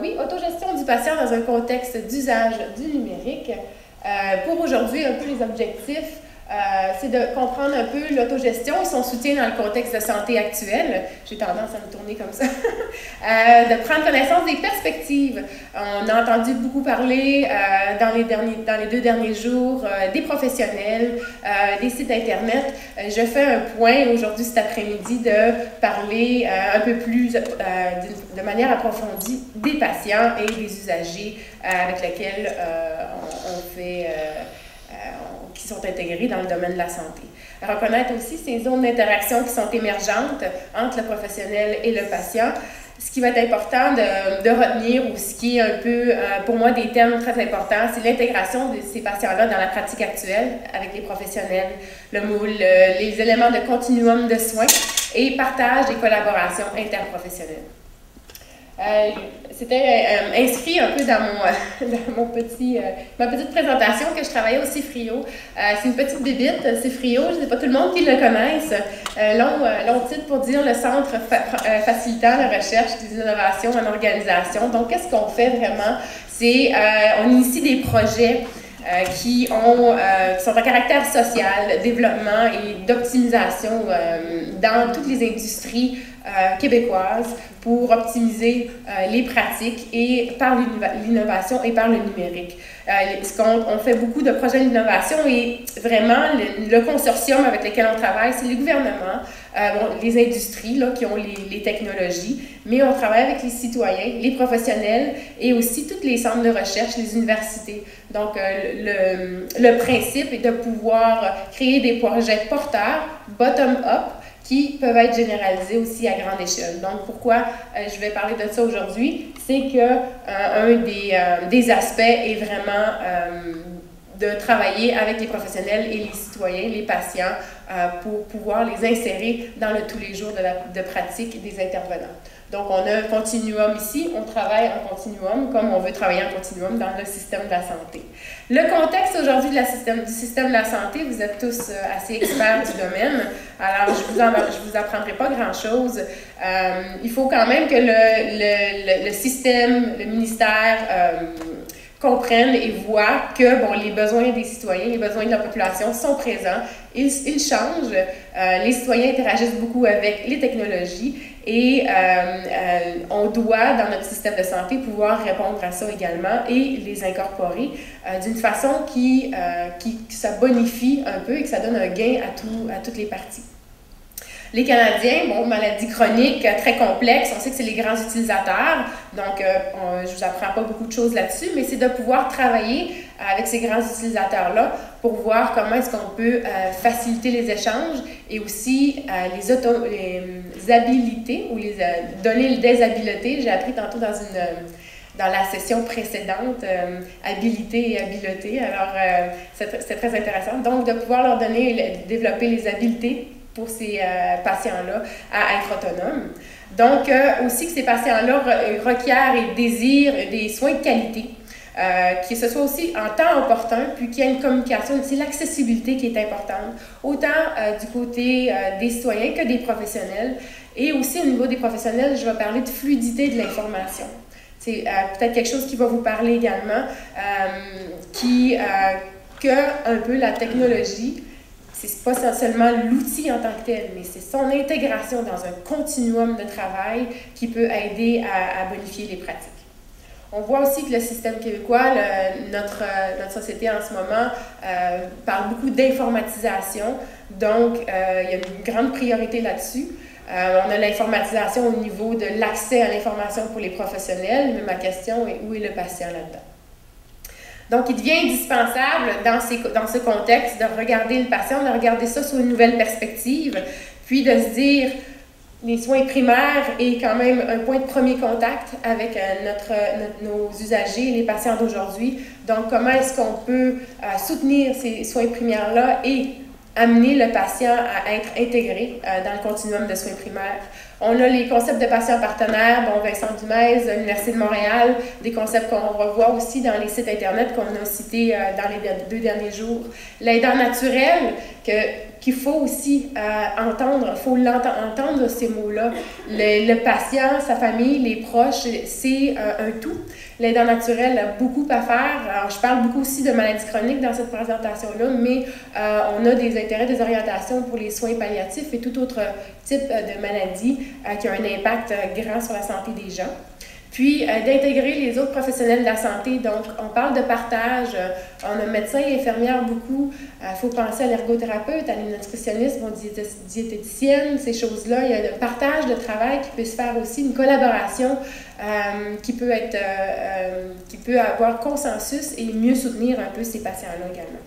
Oui, autogestion du patient dans un contexte d'usage du numérique. Pour aujourd'hui, un peu les objectifs, c'est de comprendre un peu l'autogestion et son soutien dans le contexte de santé actuel. J'ai tendance à me tourner comme ça. De prendre connaissance des perspectives. On a entendu beaucoup parler dans les 2 derniers jours des professionnels, des sites Internet. Je fais un point aujourd'hui, cet après-midi, de parler un peu plus de manière approfondie des patients et des usagers avec lesquels on fait... qui sont intégrés dans le domaine de la santé. Reconnaître aussi ces zones d'interaction qui sont émergentes entre le professionnel et le patient. Ce qui va être important de retenir, ou ce qui est un peu, pour moi, des thèmes très importants, c'est l'intégration de ces patients-là dans la pratique actuelle avec les professionnels, le moule, les éléments de continuum de soins et partage et collaboration interprofessionnelle. C'était inscrit un peu dans ma petite présentation que je travaillais au CIFRIO. C'est une petite bébite, CIFRIO, je ne sais pas tout le monde qui le connaisse. Long titre pour dire le centre facilitant la recherche des innovations en organisation. Donc, qu'est-ce qu'on fait vraiment? C'est, on initie des projets qui sont à caractère social, développement et d'optimisation dans toutes les industries québécoises pour optimiser les pratiques et par l'innovation et par le numérique. On fait beaucoup de projets d'innovation et vraiment le consortium avec lequel on travaille, c'est les gouvernements, les industries là, qui ont les technologies, mais on travaille avec les citoyens, les professionnels et aussi tous les centres de recherche, les universités. Donc, le principe est de pouvoir créer des projets porteurs, bottom-up, qui peuvent être généralisés aussi à grande échelle. Donc, pourquoi je vais parler de ça aujourd'hui? C'est que un des aspects est vraiment de travailler avec les professionnels et les citoyens, les patients, pour pouvoir les insérer dans le tous les jours de pratique des intervenants. Donc, on a un continuum ici, on travaille en continuum comme on veut travailler en continuum dans le système de la santé. Le contexte aujourd'hui du système de la santé, vous êtes tous assez experts du domaine, alors je vous apprendrai pas grand-chose. Il faut quand même que le système, le ministère comprennent et voient que les besoins des citoyens, les besoins de la population sont présents, ils changent, les citoyens interagissent beaucoup avec les technologies et on doit, dans notre système de santé, pouvoir répondre à ça également et les incorporer d'une façon que ça bonifie un peu et que ça donne un gain à toutes les parties. Les Canadiens, maladies chroniques très complexes, on sait que c'est les grands utilisateurs, donc je ne vous apprends pas beaucoup de choses là-dessus, mais c'est de pouvoir travailler avec ces grands utilisateurs-là pour voir comment est-ce qu'on peut faciliter les échanges et aussi les habiliter ou donner des habiletés. J'ai appris tantôt dans la session précédente, habilité et habileté, alors c'est très intéressant. Donc, de pouvoir leur développer les habiletés pour ces patients-là à être autonomes. Donc, aussi que ces patients-là requièrent et désirent des soins de qualité, que ce soit aussi en temps opportun, puis qu'il y ait une communication, c'est l'accessibilité qui est importante, autant du côté des citoyens que des professionnels. Et aussi au niveau des professionnels, je vais parler de fluidité de l'information. C'est peut-être quelque chose qui va vous parler également, que un peu la technologie, c'est pas seulement l'outil en tant que tel, mais c'est son intégration dans un continuum de travail qui peut aider à bonifier les pratiques. On voit aussi que le système québécois, notre société en ce moment, parle beaucoup d'informatisation, donc il y a une grande priorité là-dessus. On a l'informatisation au niveau de l'accès à l'information pour les professionnels, mais ma question est où est le patient là-dedans? Donc, il devient indispensable dans ce contexte de regarder le patient, de regarder ça sous une nouvelle perspective, puis de se dire, les soins primaires est quand même un point de premier contact avec nos usagers, les patients d'aujourd'hui. Donc, comment est-ce qu'on peut soutenir ces soins primaires-là et amener le patient à être intégré dans le continuum de soins primaires. On a les concepts de patients partenaires, Vincent Dumais, l'Université de Montréal, des concepts qu'on revoit aussi dans les sites Internet qu'on a cités dans les 2 derniers jours. L'aidant naturel, qui qu'il faut aussi entendre, il faut entendre ces mots-là. Le patient, sa famille, les proches, c'est un tout. L'aidant naturel a beaucoup à faire. Alors, je parle beaucoup aussi de maladies chroniques dans cette présentation-là, mais on a des intérêts, des orientations pour les soins palliatifs et tout autre type de maladie qui a un impact grand sur la santé des gens. Puis, d'intégrer les autres professionnels de la santé. Donc, on parle de partage. On a médecins et infirmières beaucoup. Il faut penser à l'ergothérapeute, à la nutritionniste, diététicienne, ces choses-là. Il y a le partage de travail qui peut se faire aussi, une collaboration qui peut avoir consensus et mieux soutenir un peu ces patients-là également.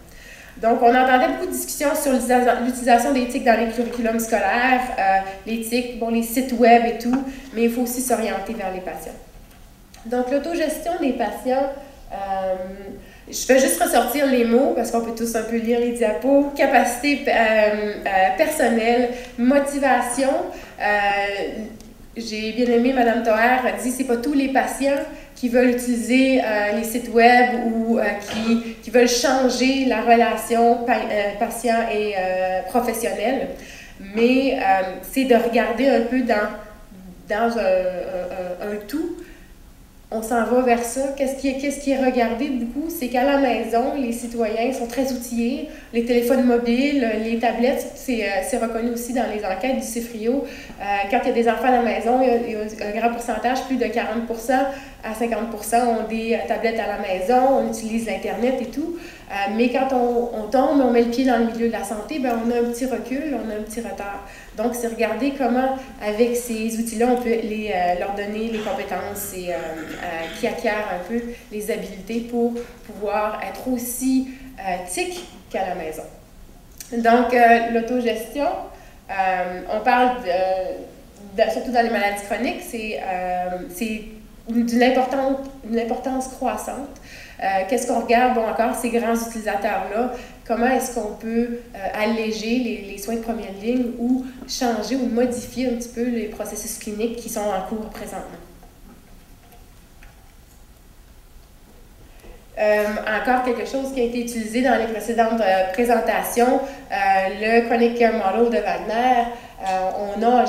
Donc, on entendait beaucoup de discussions sur l'utilisation d'éthique dans les curriculums scolaires, l'éthique, bon, les sites web et tout, mais il faut aussi s'orienter vers les patients. Donc, l'autogestion des patients, je vais juste ressortir les mots parce qu'on peut tous un peu lire les diapos. Capacité personnelle, motivation. J'ai bien aimé, Mme Toher a dit, c'est pas tous les patients qui veulent utiliser les sites web ou qui veulent changer la relation patient et professionnel, mais c'est de regarder un peu dans un tout. On s'en va vers ça. Qu'est-ce qui est regardé beaucoup? C'est qu'à la maison, les citoyens sont très outillés. Les téléphones mobiles, les tablettes, c'est reconnu aussi dans les enquêtes du CIFRIO. Quand il y a des enfants à la maison, il y a un grand pourcentage, plus de 40% à 50% ont des tablettes à la maison, on utilise l'Internet et tout. Mais quand on tombe, on met le pied dans le milieu de la santé, bien, on a un petit recul, on a un petit retard. Donc, c'est regarder comment, avec ces outils-là, on peut leur donner les compétences et qui acquièrent un peu les habiletés pour pouvoir être aussi TIC qu'à la maison. Donc, l'autogestion, on parle, surtout dans les maladies chroniques, c'est d'une importance croissante. Qu'est-ce qu'on regarde? Bon, encore, ces grands utilisateurs-là, comment est-ce qu'on peut alléger les soins de première ligne ou changer ou modifier un petit peu les processus cliniques qui sont en cours présentement. Encore quelque chose qui a été utilisé dans les précédentes présentations, le Chronic Care Model de Wagner.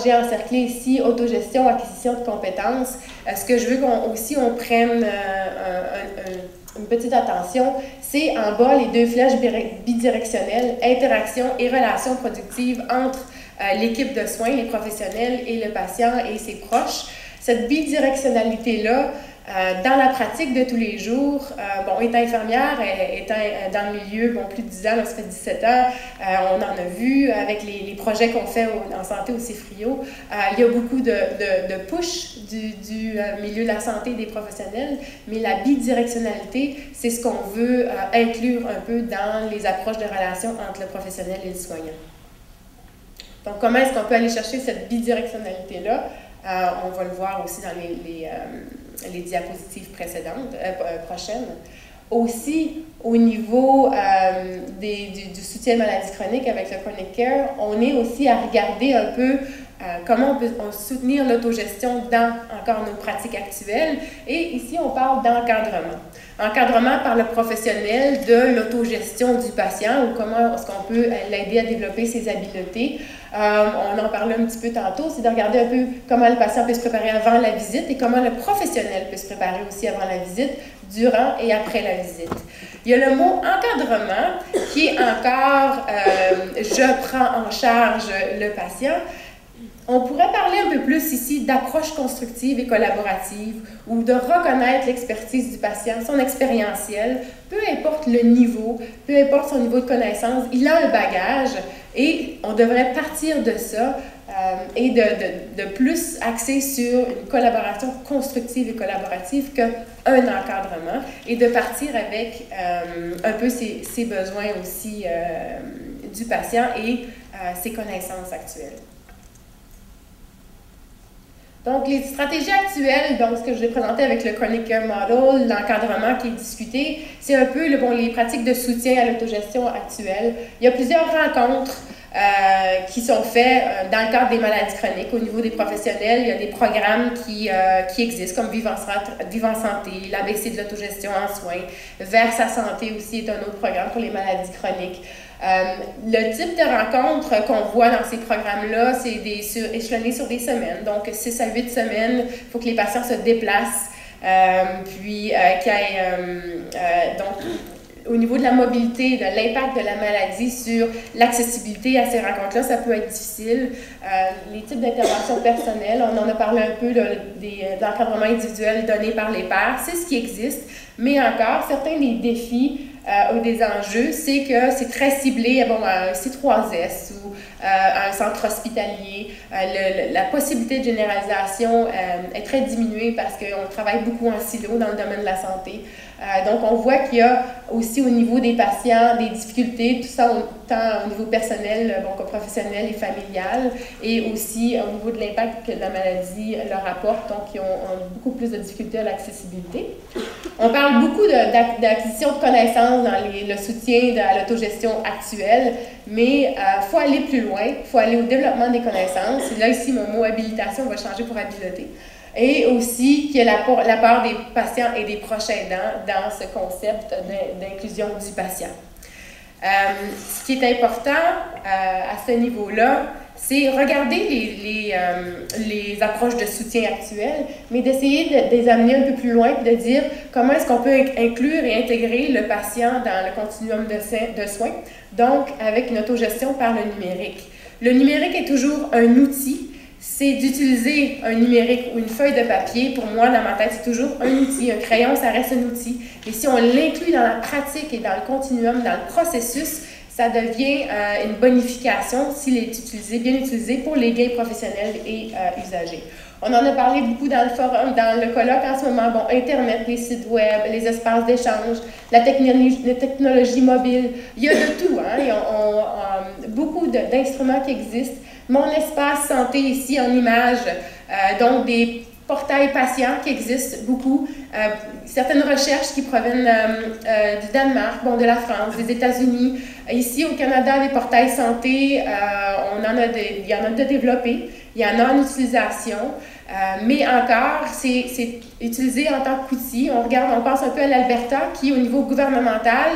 J'ai encerclé ici autogestion, acquisition de compétences. Ce que je veux qu'on prenne une petite attention, c'est en bas les deux flèches bidirectionnelles, interaction et relations productives entre l'équipe de soins, les professionnels et le patient et ses proches. Cette bidirectionnalité-là, dans la pratique de tous les jours, étant infirmière, étant dans le milieu, plus de 10 ans, là, ça fait 17 ans, on en a vu avec les projets qu'on fait en santé au CIFRIO. Il y a beaucoup de push du milieu de la santé des professionnels, mais la bidirectionnalité, c'est ce qu'on veut inclure un peu dans les approches de relations entre le professionnel et le soignant. Donc, comment est-ce qu'on peut aller chercher cette bidirectionnalité-là? On va le voir aussi dans les diapositives prochaines. Aussi, au niveau du soutien de maladies chroniques avec le Chronic Care, on est aussi à regarder un peu comment on peut soutenir l'autogestion dans encore nos pratiques actuelles. Et ici, on parle d'encadrement. Encadrement par le professionnel de l'autogestion du patient ou comment est-ce qu'on peut l'aider à développer ses habiletés. On en parlait un petit peu tantôt, c'est de regarder un peu comment le patient peut se préparer avant la visite et comment le professionnel peut se préparer aussi avant la visite, durant et après la visite. Il y a le mot encadrement qui est encore je prends en charge le patient. On pourrait parler un peu plus ici d'approche constructive et collaborative ou de reconnaître l'expertise du patient, son expérientiel, peu importe le niveau, peu importe son niveau de connaissance, il a un bagage et on devrait partir de ça et de plus axer sur une collaboration constructive et collaborative qu'un encadrement et de partir avec un peu ses besoins aussi du patient et ses connaissances actuelles. Donc, les stratégies actuelles, donc ce que je vais présenter avec le Chronic Care Model, l'encadrement qui est discuté, c'est un peu les pratiques de soutien à l'autogestion actuelle. Il y a plusieurs rencontres qui sont faites dans le cadre des maladies chroniques. Au niveau des professionnels, il y a des programmes qui existent, comme Vivre en santé, l'ABC de l'autogestion en soins. Vers sa santé aussi est un autre programme pour les maladies chroniques. Le type de rencontres qu'on voit dans ces programmes-là, c'est échelonné sur des semaines. Donc, 6 à 8 semaines, il faut que les patients se déplacent. Qu'il y ait, donc, au niveau de la mobilité, de l'impact de la maladie sur l'accessibilité à ces rencontres-là, ça peut être difficile. Les types d'interventions personnelles, on en a parlé un peu de l'encadrement individuel donné par les pairs, c'est ce qui existe, mais encore, certains des défis ou des enjeux, c'est que c'est très ciblé à un C3S ou à un centre hospitalier. La possibilité de généralisation est très diminuée parce qu'on travaille beaucoup en silo dans le domaine de la santé. Donc, on voit qu'il y a aussi au niveau des patients des difficultés, tout ça autant au niveau personnel, donc professionnel et familial, et aussi au niveau de l'impact que la maladie leur apporte, donc ils ont beaucoup plus de difficultés à l'accessibilité. On parle beaucoup d'acquisition de connaissances dans le soutien à l'autogestion actuelle, mais il faut aller plus loin, il faut aller au développement des connaissances. Et là, ici, mon mot habilitation va changer pour habileté. Et aussi qu'il y ait la part des patients et des proches aidants dans ce concept d'inclusion du patient. Ce qui est important à ce niveau-là, c'est regarder les approches de soutien actuelles, mais d'essayer de les amener un peu plus loin et de dire comment est-ce qu'on peut inclure et intégrer le patient dans le continuum de soins, donc avec une autogestion par le numérique. Le numérique est toujours un outil. C'est d'utiliser un numérique ou une feuille de papier. Pour moi, dans ma tête, c'est toujours un outil. Un crayon, ça reste un outil. Mais si on l'inclut dans la pratique et dans le continuum, dans le processus, ça devient une bonification s'il est bien utilisé pour les gains professionnels et usagers. On en a parlé beaucoup dans le forum, dans le colloque en ce moment. Bon, Internet, les sites web, les espaces d'échange, la technologie mobile, il y a de tout. Hein? Il y a beaucoup d'instruments qui existent. Mon espace santé ici en image, donc des portails patients qui existent beaucoup, certaines recherches qui proviennent du Danemark, de la France, des États-Unis. Ici au Canada, les portails santé, il y en a de développés, il y en a en utilisation, mais encore, c'est utilisé en tant qu'outil. On pense un peu à l'Alberta qui, au niveau gouvernemental,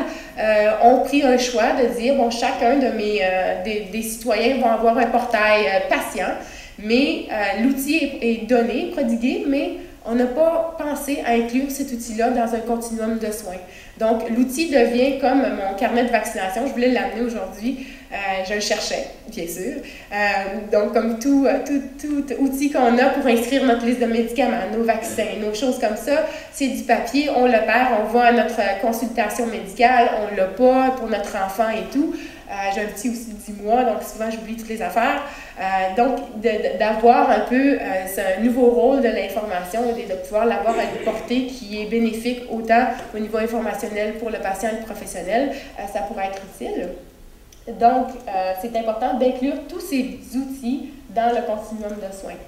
ont pris un choix de dire, chacun des citoyens va avoir un portail patient, mais l'outil est donné, prodigué, mais on n'a pas pensé à inclure cet outil-là dans un continuum de soins. Donc, l'outil devient comme mon carnet de vaccination. Je voulais l'amener aujourd'hui. Je le cherchais, bien sûr. Donc, comme tout outil qu'on a pour inscrire notre liste de médicaments, nos vaccins, nos choses comme ça, c'est du papier, on le perd, on va à notre consultation médicale, on l'a pas pour notre enfant et tout. J'ai un petit aussi de 10 mois, donc souvent j'oublie toutes les affaires. Donc, d'avoir un peu ce nouveau rôle de l'information et de pouvoir l'avoir à une portée qui est bénéfique autant au niveau informationnel pour le patient et le professionnel, ça pourrait être utile. Donc, c'est important d'inclure tous ces outils dans le continuum de soins.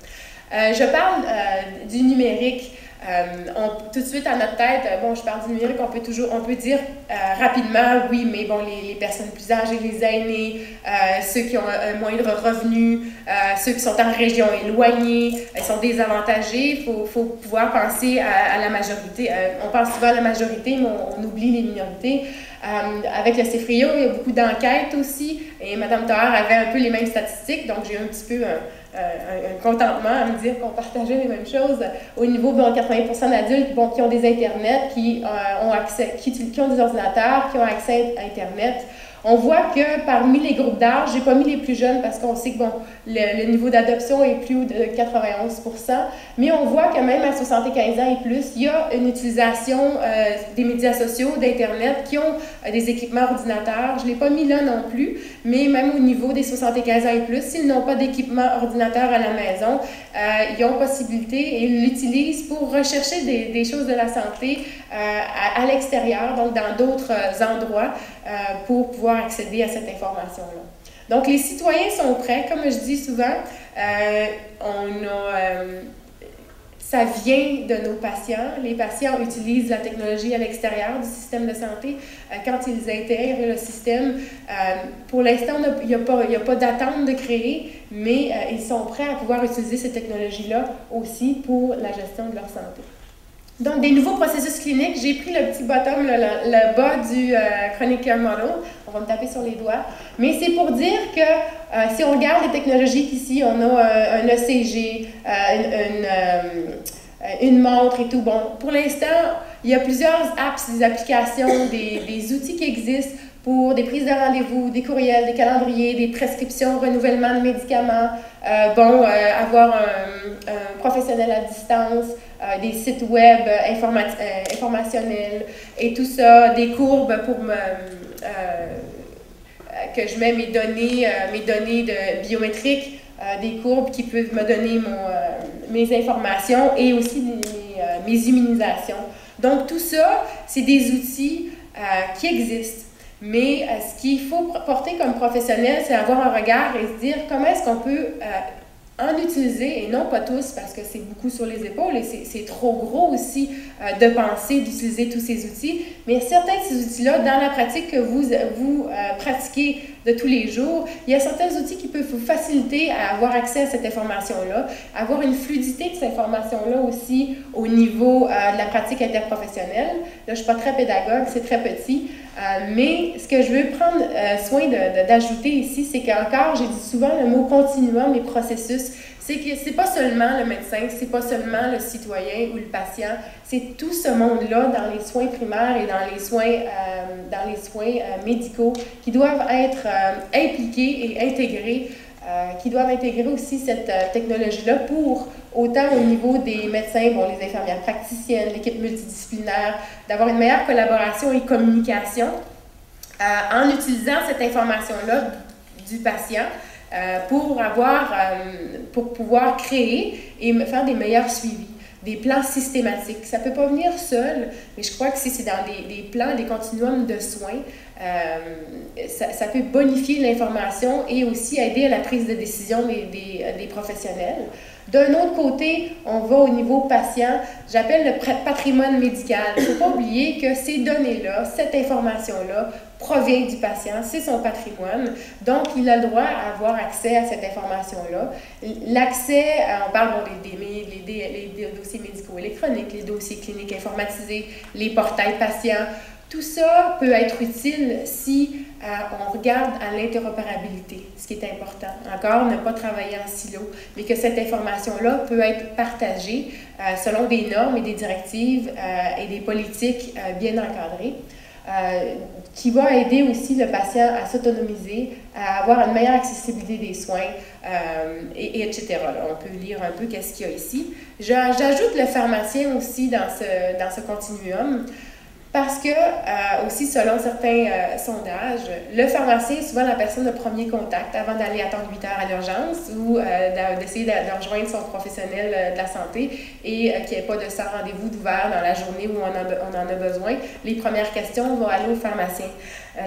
Je parle du numérique. Tout de suite à notre tête, je parle du numérique, on peut dire rapidement, oui, mais les personnes plus âgées, les aînés, ceux qui ont un moindre revenu, ceux qui sont en région éloignée, ils sont désavantagés. Il faut pouvoir penser à la majorité. On pense souvent à la majorité, mais on oublie les minorités. Avec le CFRIO, il y a beaucoup d'enquêtes aussi, et Mme Tahar avait un peu les mêmes statistiques, donc j'ai eu un petit peu un contentement à me dire qu'on partageait les mêmes choses. Au niveau de 80% d'adultes qui ont des Internets, qui ont des ordinateurs, qui ont accès à Internet. On voit que parmi les groupes d'âge, j'ai pas mis les plus jeunes parce qu'on sait que le niveau d'adoption est plus haut de 91%, mais on voit que même à 75 ans et plus, il y a une utilisation des médias sociaux, d'Internet, qui ont des équipements ordinateurs. Je ne l'ai pas mis là non plus, mais même au niveau des 75 ans et plus, s'ils n'ont pas d'équipement ordinateur à la maison, ils ont possibilité et ils l'utilisent pour rechercher des choses de la santé à l'extérieur, donc dans d'autres endroits, pour pouvoir accéder à cette information-là. Donc, les citoyens sont prêts. Comme je dis souvent, ça vient de nos patients. Les patients utilisent la technologie à l'extérieur du système de santé quand ils intègrent le système. Pour l'instant, il n'y a pas d'attente de créer, mais ils sont prêts à pouvoir utiliser ces technologies-là aussi pour la gestion de leur santé. Donc, des nouveaux processus cliniques, j'ai pris le petit bottom, le bas du Chronic Care Model. On va me taper sur les doigts. Mais c'est pour dire que si on regarde les technologies ici, on a un ECG, une montre et tout. Bon, pour l'instant, il y a plusieurs apps, des applications, des outils qui existent pour des prises de rendez-vous, des courriels, des calendriers, des prescriptions, renouvellement de médicaments, avoir un professionnel à distance, des sites web informationnels et tout ça, des courbes pour que je mets mes données biométriques, des courbes qui peuvent me donner mes informations et aussi mes immunisations. Donc tout ça, c'est des outils qui existent. Mais ce qu'il faut porter comme professionnel, c'est avoir un regard et se dire comment est-ce qu'on peut en utiliser, et non pas tous, parce que c'est beaucoup sur les épaules et c'est trop gros aussi de penser d'utiliser tous ces outils. Mais certains de ces outils-là, dans la pratique que vous pratiquez de tous les jours, il y a certains outils qui peuvent vous faciliter à avoir accès à cette information-là, avoir une fluidité de cette information-là aussi au niveau de la pratique interprofessionnelle. Là, je ne suis pas très pédagogue, c'est très petit. Mais ce que je veux prendre soin d'ajouter ici, c'est qu'encore, j'ai dit souvent le mot continuum et processus. C'est que c'est pas seulement le médecin, c'est pas seulement le citoyen ou le patient, c'est tout ce monde-là dans les soins primaires et dans les soins médicaux qui doivent être impliqués et intégrés, qui doivent intégrer aussi cette technologie-là pour, autant au niveau des médecins, bon, les infirmières praticiennes, l'équipe multidisciplinaire, d'avoir une meilleure collaboration et communication en utilisant cette information-là du patient pour pouvoir créer et faire des meilleurs suivis, des plans systématiques. Ça ne peut pas venir seul, mais je crois que si c'est dans des plans, des continuums de soins, ça peut bonifier l'information et aussi aider à la prise de décision des professionnels. D'un autre côté, on va au niveau patient, j'appelle le patrimoine médical. Il ne faut pas oublier que ces données-là, cette information-là, provient du patient, c'est son patrimoine. Donc, il a le droit à avoir accès à cette information-là. L'accès, on parle des dossiers médicaux électroniques, les dossiers cliniques informatisés, les portails patients. Tout ça peut être utile si on regarde à l'interopérabilité, ce qui est important. Encore, ne pas travailler en silo, mais que cette information-là peut être partagée selon des normes et des directives et des politiques bien encadrées, qui va aider aussi le patient à s'autonomiser, à avoir une meilleure accessibilité des soins, etc. Là, on peut lire un peu qu'est-ce qu'il y a ici. J'ajoute le pharmacien aussi dans ce continuum. Parce que, aussi, selon certains sondages, le pharmacien est souvent la personne de premier contact avant d'aller attendre 8 heures à l'urgence ou d'essayer de rejoindre son professionnel de la santé et qu'il n'y ait pas de 100 rendez-vous d'ouvert dans la journée où on en a besoin. Les premières questions vont aller au pharmacien.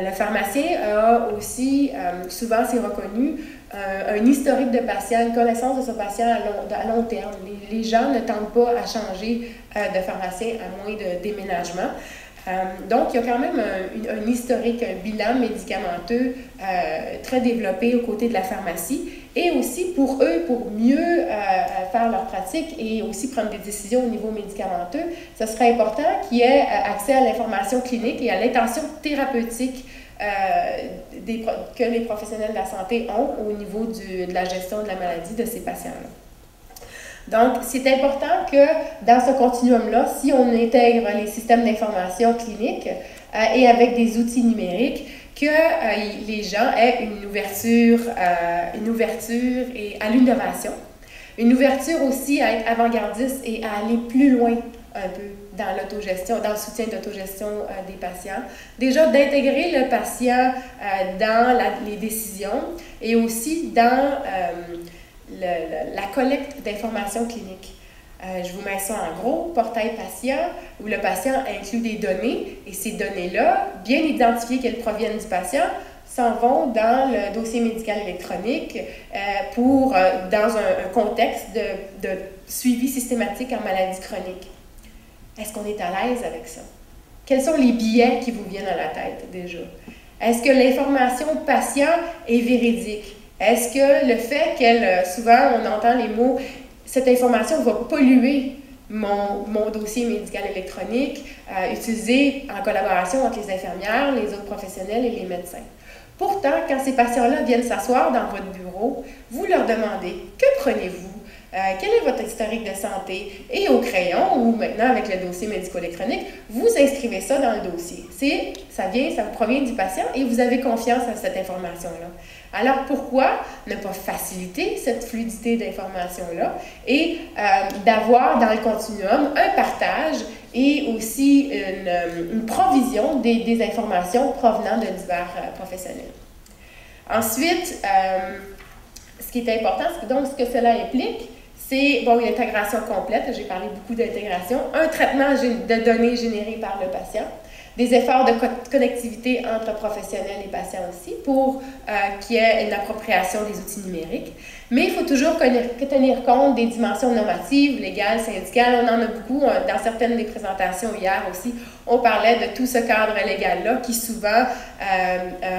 Le pharmacien a aussi, souvent c'est reconnu, un historique de patient, une connaissance de ce patient à long terme. Les gens ne tentent pas à changer de pharmacien à moins de déménagement. Donc, il y a quand même un historique, un bilan médicamenteux très développé aux côtés de la pharmacie et aussi pour eux, pour mieux faire leur pratique et aussi prendre des décisions au niveau médicamenteux, ce serait important qu'il y ait accès à l'information clinique et à l'intention thérapeutique que les professionnels de la santé ont au niveau de la gestion de la maladie de ces patients-là. Donc, c'est important que dans ce continuum-là, si on intègre les systèmes d'information clinique et avec des outils numériques, que les gens aient une ouverture et à l'innovation, une ouverture aussi à être avant-gardiste et à aller plus loin un peu dans l'autogestion, dans le soutien d'autogestion des patients. Déjà, d'intégrer le patient dans les décisions et aussi dans la collecte d'informations cliniques. Je vous mets ça en gros, portail patient, où le patient inclut des données, et ces données-là, bien identifiées qu'elles proviennent du patient, s'en vont dans le dossier médical électronique dans un contexte de suivi systématique en maladie chronique. Est-ce qu'on est à l'aise avec ça? Quels sont les biais qui vous viennent à la tête déjà? Est-ce que l'information patient est véridique? Est-ce que le fait souvent on entend les mots, cette information va polluer mon dossier médical électronique, utilisé en collaboration entre les infirmières, les autres professionnels et les médecins. Pourtant, quand ces patients-là viennent s'asseoir dans votre bureau, vous leur demandez « Que prenez-vous? Quel est votre historique de santé? » Et au crayon, ou maintenant avec le dossier médico-électronique, vous inscrivez ça dans le dossier. Ça vous provient du patient et vous avez confiance à cette information-là. Alors, pourquoi ne pas faciliter cette fluidité d'informations-là et d'avoir dans le continuum un partage et aussi une provision des informations provenant de divers professionnels. Ensuite, ce qui est important, donc ce que cela implique, c'est une intégration complète, j'ai parlé beaucoup d'intégration, un traitement de données générées par le patient, des efforts de connectivité entre professionnels et patients aussi pour qu'il y ait une appropriation des outils numériques. Mais il faut toujours tenir compte des dimensions normatives, légales, syndicales. On en a beaucoup. Dans certaines des présentations hier aussi, on parlait de tout ce cadre légal-là qui souvent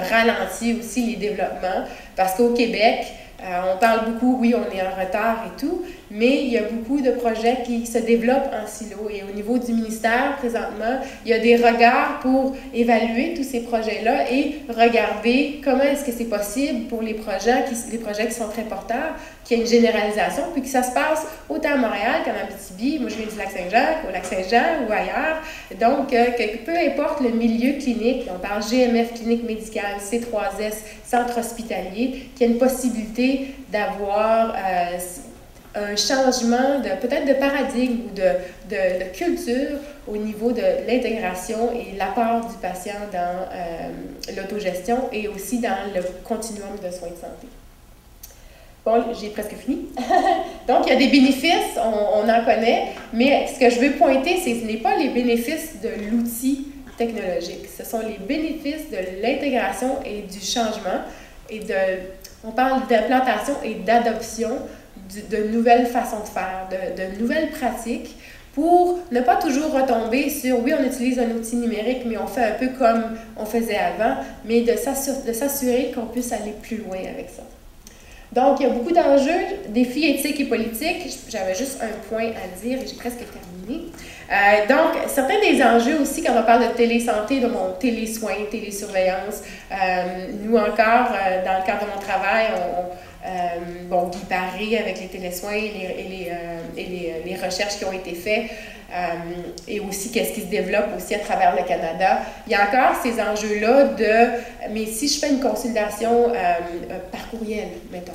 ralentit aussi les développements parce qu'au Québec, on parle beaucoup, oui, on est en retard et tout, mais il y a beaucoup de projets qui se développent en silo. Et au niveau du ministère, présentement, il y a des regards pour évaluer tous ces projets-là et regarder comment est-ce que c'est possible pour les projets qui sont très porteurs, qu'il y ait une généralisation, puis que ça se passe autant à Montréal qu'en Abitibi. Moi, je viens du Lac-Saint-Jean, au Lac-Saint-Jean ou ailleurs. Donc, peu importe le milieu clinique, on parle GMF, clinique médicale, C3S, centre hospitalier, qu'il y ait une possibilité d'avoir un changement peut-être de paradigme ou de culture au niveau de l'intégration et l'apport du patient dans l'autogestion et aussi dans le continuum de soins de santé. Bon, j'ai presque fini. Donc, il y a des bénéfices, on en connaît, mais ce que je veux pointer, ce n'est pas les bénéfices de l'outil technologique, ce sont les bénéfices de l'intégration et du changement et on parle d'implantation et d'adoption de nouvelles façons de faire, de nouvelles pratiques pour ne pas toujours retomber sur, oui, on utilise un outil numérique, mais on fait un peu comme on faisait avant, mais de s'assurer qu'on puisse aller plus loin avec ça. Donc, il y a beaucoup d'enjeux, défis éthiques et politiques. J'avais juste un point à dire et j'ai presque terminé. Donc, certains des enjeux aussi, quand on parle de télésanté, de mon télésoin, télésurveillance, nous encore, dans le cadre de mon travail, Guy Paré avec les télésoins et les recherches qui ont été faites, et aussi qu'est-ce qui se développe aussi à travers le Canada. Il y a encore ces enjeux-là mais si je fais une consultation par courriel, mettons,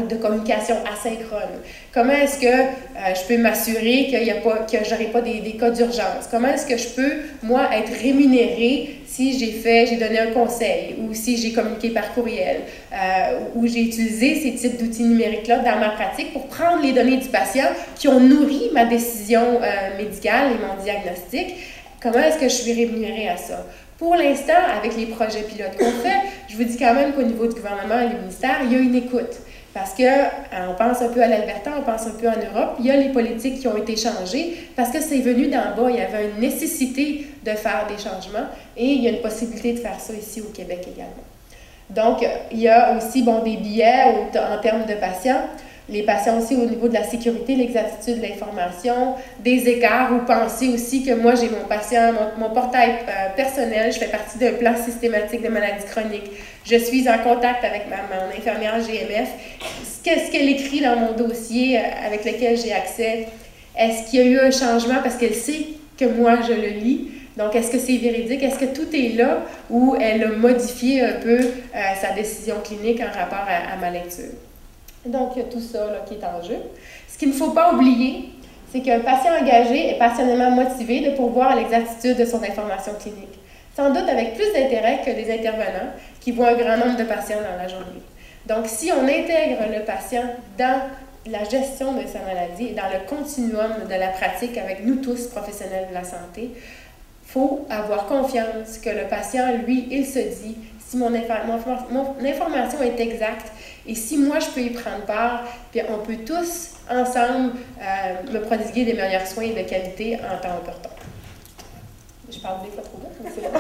de communication asynchrone. Comment est-ce que je peux m'assurer que je n'aurai pas des cas d'urgence? Comment est-ce que je peux, moi, être rémunérée si j'ai donné un conseil ou si j'ai communiqué par courriel ou j'ai utilisé ces types d'outils numériques-là dans ma pratique pour prendre les données du patient qui ont nourri ma décision médicale et mon diagnostic? Comment est-ce que je suis rémunérée à ça? Pour l'instant, avec les projets pilotes qu'on fait, je vous dis quand même qu'au niveau du gouvernement et du ministère, il y a une écoute. Parce qu'on pense un peu à l'Alberta, on pense un peu en Europe, il y a les politiques qui ont été changées parce que c'est venu d'en bas, il y avait une nécessité de faire des changements et il y a une possibilité de faire ça ici au Québec également. Donc, il y a aussi des billets en termes de patients. Les patients aussi au niveau de la sécurité, l'exactitude de l'information, des écarts ou penser aussi que moi j'ai mon patient, mon portail personnel, je fais partie d'un plan systématique de maladies chroniques, je suis en contact avec mon infirmière GMF, qu'est-ce qu'elle écrit dans mon dossier avec lequel j'ai accès, est-ce qu'il y a eu un changement parce qu'elle sait que moi je le lis, donc est-ce que c'est véridique, est-ce que tout est là ou elle a modifié un peu sa décision clinique en rapport à ma lecture. Donc, il y a tout ça là, qui est en jeu. Ce qu'il ne faut pas oublier, c'est qu'un patient engagé est passionnément motivé de pourvoir à l'exactitude de son information clinique. Sans doute avec plus d'intérêt que des intervenants qui voient un grand nombre de patients dans la journée. Donc, si on intègre le patient dans la gestion de sa maladie et dans le continuum de la pratique avec nous tous, professionnels de la santé, il faut avoir confiance que le patient, lui, il se dit si mon information est exacte et si moi je peux y prendre part, puis on peut tous ensemble me prodiguer des meilleurs soins de qualité en temps opportun. Je parle des fois trop vite, c'est bon.